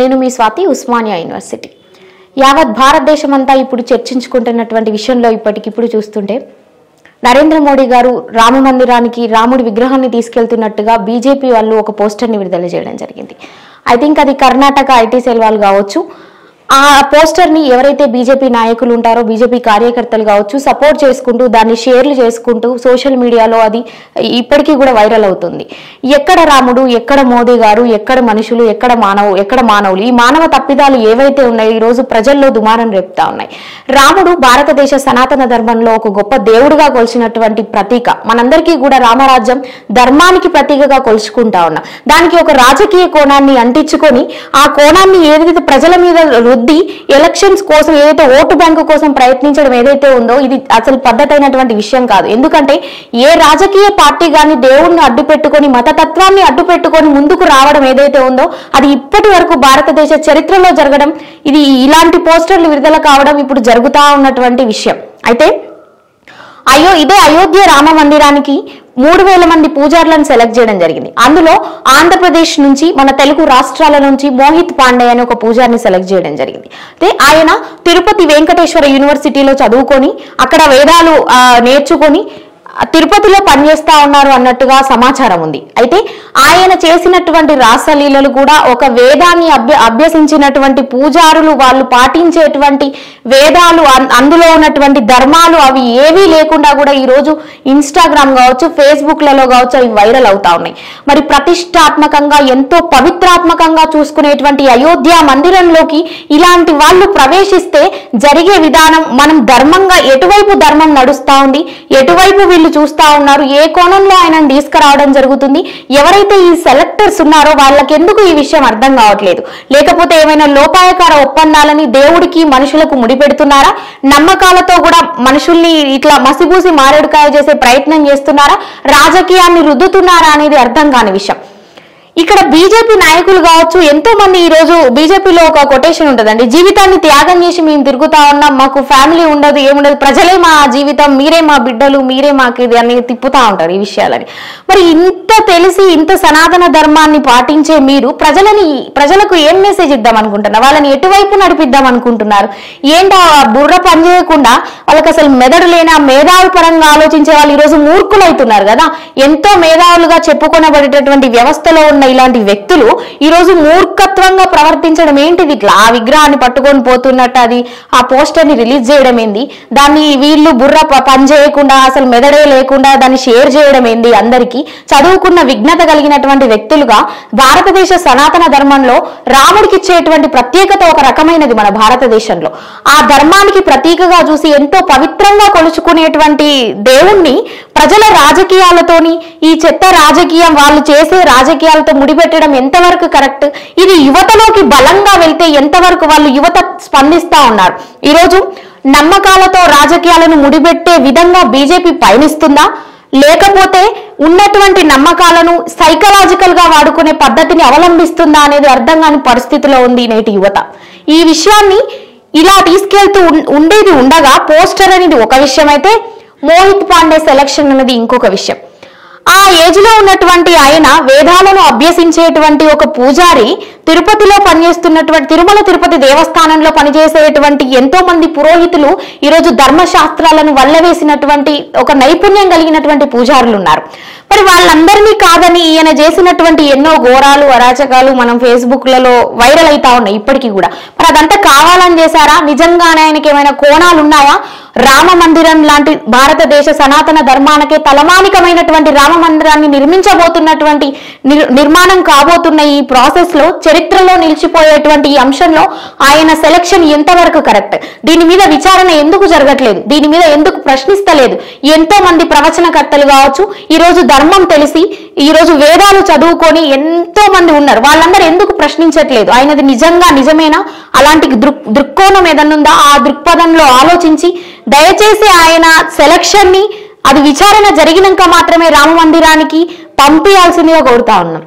నేను మీ స్వాతి, ఉస్మానియా యూనివర్సిటీ. యావత్ భారతదేశమంతా ఇప్పుడు చర్చించుకుంటున్నటువంటి విషయంలో ఇప్పటికిప్పుడు చూస్తుంటే నరేంద్ర మోడీ గారు రామ మందిరానికి రాముడి విగ్రహాన్ని తీసుకెళ్తున్నట్టుగా బీజేపీ వాళ్ళు ఒక పోస్టర్ని విడుదల చేయడం జరిగింది. ఐ థింక్ అది కర్ణాటక ఐటీ సెల్ వాళ్ళు కావచ్చు. ఆ పోస్టర్ని ఎవరైతే బీజేపీ నాయకులు ఉంటారో, బీజేపీ కార్యకర్తలు కావచ్చు, సపోర్ట్ చేసుకుంటూ దాన్ని షేర్లు చేసుకుంటూ సోషల్ మీడియాలో అది ఇప్పటికీ కూడా వైరల్ అవుతుంది. ఎక్కడ రాముడు, ఎక్కడ మోదీ గారు, ఎక్కడ మనుషులు, ఎక్కడ మానవులు, ఈ మానవ తప్పిదాలు ఏవైతే ఉన్నాయో ఈ రోజు ప్రజల్లో దుమారం రేపుతా ఉన్నాయి. రాముడు భారతదేశ సనాతన ధర్మంలో ఒక గొప్ప దేవుడుగా కొలిచినటువంటి ప్రతీక. మనందరికీ కూడా రామరాజ్యం ధర్మానికి ప్రతీకగా కొలుచుకుంటా ఉన్నాం. దానికి ఒక రాజకీయ కోణాన్ని అంటించుకొని ఆ కోణాన్ని ఏదైతే ప్రజల మీద ఎలక్షన్స్ కోసం, ఏదైతే ఓటు బ్యాంకు కోసం ప్రయత్నించడం ఏదైతే ఉందో ఇది అసలు పద్ధతి అయినటువంటి విషయం కాదు. ఎందుకంటే ఏ రాజకీయ పార్టీ గాని దేవుణ్ణి అడ్డు పెట్టుకొని, మతతత్వాన్ని అడ్డు పెట్టుకొని ముందుకు రావడం ఏదైతే ఉందో అది ఇప్పటి వరకు భారతదేశ చరిత్రలో జరగడం, ఇది ఇలాంటి పోస్టర్లు విడుదల కావడం ఇప్పుడు జరుగుతా ఉన్నటువంటి విషయం. అయితే ఇదే అయోధ్య రామ మందిరానికి 3000 మంది పూజారులను సెలెక్ట్ చేయడం జరిగింది. అందులో ఆంధ్రప్రదేశ్ నుంచి, మన తెలుగు రాష్ట్రాల నుంచి మోహిత్ పాండే అనే ఒక పూజారిని సెలెక్ట్ చేయడం జరిగింది. అయితే ఆయన తిరుపతి వెంకటేశ్వర యూనివర్సిటీలో చదువుకొని అక్కడ వేదాలు నేర్చుకొని తిరుపతిలో పనిచేస్తా ఉన్నారు అన్నట్టుగా సమాచారం ఉంది. అయితే ఆయన చేసినటువంటి రాసలీలలు కూడా ఒక వేదాన్ని అభ్యసించినటువంటి పూజారులు వాళ్ళు పాటించేటువంటి వేదాలు, అందులో ఉన్నటువంటి ధర్మాలు అవి ఏవీ లేకుండా కూడా ఈరోజు ఇన్స్టాగ్రామ్ కావచ్చు, ఫేస్బుక్లలో కావచ్చు అవి వైరల్ అవుతా ఉన్నాయి. మరి ప్రతిష్టాత్మకంగా, ఎంతో పవిత్రాత్మకంగా చూసుకునేటువంటి అయోధ్య మందిరంలోకి ఇలాంటి వాళ్ళు ప్రవేశిస్తే జరిగే విధానం, మనం ధర్మంగా ఎటువైపు ధర్మం నడుస్తా ఉంది, ఎటువైపు వీళ్ళు చూస్తా ఉన్నారు, ఏ కోణంలో ఆయన తీసుకురావడం జరుగుతుంది, ఎవరైతే ఈ సెలెక్టర్స్ ఉన్నారో వాళ్ళకి ఎందుకు ఈ విషయం అర్థం కావట్లేదు? లేకపోతే ఏమైనా లోపాయకార ఒప్పందాలని దేవుడికి మనుషులకు ముడిపెడుతున్నారా? నమ్మకాలతో కూడా మనుషుల్ని ఇట్లా మసిబూసి మారేడుకాయ చేసే ప్రయత్నం చేస్తున్నారా? రాజకీయాన్ని రుద్దుతున్నారా అనేది అర్థం కాని విషయం. ఇక్కడ బీజేపీ నాయకులు కావచ్చు, ఎంతో మంది ఈ రోజు బీజేపీలో ఒక కొటేషన్ ఉంటుందండి, జీవితాన్ని త్యాగం చేసి మేము తిరుగుతా ఉన్నాం, మాకు ఫ్యామిలీ ఉండదు, ఏముండదు, ప్రజలే మా జీవితం, మీరే మా బిడ్డలు, మీరే మాకు ఇది అని తిప్పుతా ఉంటారు ఈ విషయాలని. మరి ఇంత తెలిసి ఇంత సనాతన ధర్మాన్ని పాటించే మీరు ప్రజలకు ఏం మెసేజ్ ఇద్దాం అనుకుంటున్నారు? వాళ్ళని ఎటువైపు నడిపిద్దాం అనుకుంటున్నారు? ఏంటో బుర్ర పనిచేయకుండా వాళ్ళకి అసలు మెదడు లేనా, మేధావి పరంగా ఆలోచించే వాళ్ళు ఈరోజు మూర్ఖులు అవుతున్నారు కదా. ఎంతో మేధావులుగా చెప్పుకొనబడేటటువంటి వ్యవస్థలో ఉన్న ఇలాంటి వ్యక్తులు ఈరోజు మూర్ఖత్వంగా ప్రవర్తించడం ఏంటిది? ఇట్లా ఆ విగ్రహాన్ని పట్టుకొని పోతున్నట్టు అది ఆ పోస్టర్ ని రిలీజ్ చేయడం ఏంది? దాన్ని వీళ్ళు బుర్ర పని చేయకుండా, అసలు మెదడే లేకుండా దాన్ని షేర్ చేయడం ఏంది? అందరికీ చదువుకున్న విజ్ఞత కలిగినటువంటి వ్యక్తులుగా భారతదేశ సనాతన ధర్మంలో రాముడికి ఇచ్చేటువంటి ప్రత్యేకత ఒక రకమైనది మన భారతదేశంలో. ఆ ధర్మానికి ప్రతీకగా చూసి ఎంతో పవిత్రంగా కొలుచుకునేటువంటి దేవుణ్ణి ప్రజల రాజకీయాలతోని, ఈ చెత్త రాజకీయం, వాళ్ళు చేసే రాజకీయాలతో ముడిపెట్టడం ఎంతవరకు కరెక్ట్? ఇది యువతలోకి బలంగా వెళ్తే ఎంతవరకు వాళ్ళు యువత స్పందిస్తా ఉన్నారు? ఈరోజు నమ్మకాలతో రాజకీయాలను ముడిపెట్టే విధంగా బీజేపీ పయనిస్తుందా, లేకపోతే ఉన్నటువంటి నమ్మకాలను సైకలాజికల్ గా వాడుకునే పద్ధతిని అవలంబిస్తుందా అనేది అర్థం కాని పరిస్థితిలో ఉంది నేటి యువత. ఈ విషయాన్ని ఇలా తీసుకెళ్తూ ఉండేది ఉండగా పోస్టర్ అనేది ఒక విషయం అయితే, మోహిత్ పాండే సెలక్షన్ అనేది ఇంకొక విషయం. ఆ ఏజ్ లో ఉన్నటువంటి ఆయన వేదాలను అభ్యసించేటువంటి ఒక పూజారి, తిరుపతిలో పనిచేస్తున్నటువంటి తిరుమల తిరుపతి దేవస్థానంలో పనిచేసేటువంటి ఎంతో మంది పురోహితులు, ఈరోజు ధర్మశాస్త్రాలను వల్లవేసినటువంటి ఒక నైపుణ్యం కలిగినటువంటి పూజారులు ఉన్నారు. మరి వాళ్ళందరినీ కాదని ఈయన చేసినటువంటి ఎన్నో ఘోరాలు, అరాచకాలు మనం ఫేస్బుక్లలో వైరల్ అవుతా ఉన్నాయి ఇప్పటికీ కూడా. మరి అదంతా కావాలని చేశారా? నిజంగానే ఆయనకి ఏమైనా కోణాలు ఉన్నాయా? రామ మందిరం లాంటి భారతదేశ సనాతన ధర్మానికే తలమానికమైనటువంటి రామ మందిరాన్ని నిర్మించబోతున్నటువంటి నిర్మాణం కాబోతున్న ఈ ప్రాసెస్ లో, చరిత్రలో నిలిచిపోయేటువంటి ఈ అంశంలో ఆయన సెలక్షన్ ఎంతవరకు కరెక్ట్? దీని మీద విచారణ ఎందుకు జరగట్లేదు? దీని మీద ఎందుకు ప్రశ్నిస్తలేదు? ఎంతో మంది ప్రవచనకర్తలు కావచ్చు, ఈ రోజు ధర్మం తెలిసి, ఈ రోజు వేదాలు చదువుకొని ఎంతో మంది ఉన్నారు, వాళ్ళందరూ ఎందుకు ప్రశ్నించట్లేదు? ఆయనది నిజమేనా? అలాంటి దృక్కోణం ఏదన్నుందా? ఆ దృక్పథంలో ఆలోచించి దయచేసి ఆయన సెలక్షన్ ని అది విచారణ జరిగినాక మాత్రమే రామ మందిరానికి పంపించాల్సిందిగా కోరుతా ఉన్నాం.